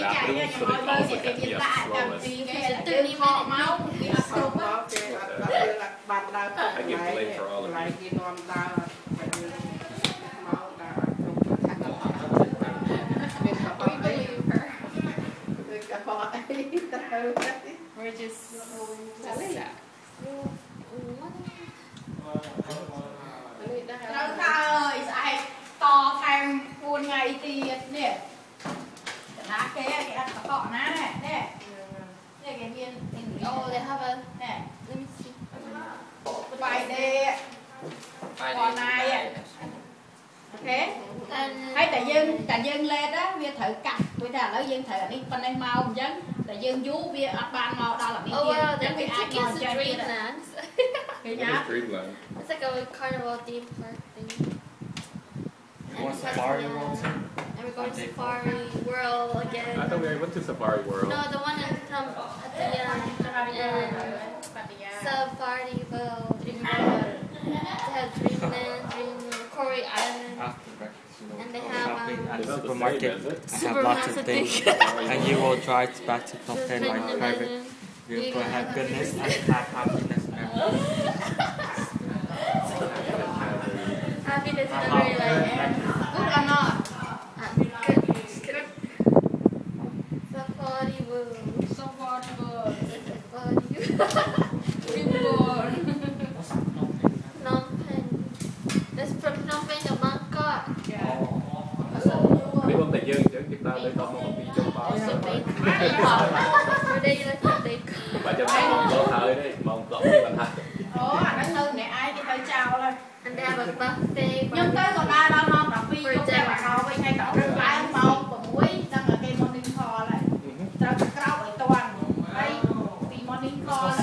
Cái chạy ra nhà mọi người sẽ hiện tại cầm thì cái là từ họ máu bị áp sụp á. Bạn đào lại kia non đào máu đào We're just sad. Nó ơi, ai to thằng buồn ngày thì nè. Lá cái cọ ná này, nè. Nè cái viên. Oh, they have a. Nè. Let me see. Bài đề. Còn này. Ok. Hay tại dân lên đó, vi thử cắt, bây giờ lấy dân thử đi bên đây màu chứ. Tại dân vú vi ở ban màu đó là bên Oh wow, kia. the picture is a dreamland. Dreamland. It's like a carnival theme park thing. What safari world? And we're going to Safari World again. I thought we went to Safari World. No, the one at the Safari World. They have Dreamland, Corey Island. After breakfast, you know, And they have, shopping at It's the not the supermarket. same, is it? I have lots of things. And you will drive back to Phnom Penh like private. You will have goodness and have happiness. Happiness is a very like Good or not? good. Safari World. Safari World. Safari. Phnom Penh. That's from Phnom Penh to Bangkok. Đi con tại dân chứ chúng ta đây có một đi trong đó. Ở đây là trong đây. Bà cho mong có thời đấy, mong có đi bạn thật. Ủa, anh nói này ai đi hơi chào lên. And they have a buffet. Nhưng tới còn ai đâu không, đọc vi trong đây mà ngồi bên ngay tổ rừng ai không mong, và muối, đang ở cây morning call này. Trong cái cao ở toàn, đây, vì morning call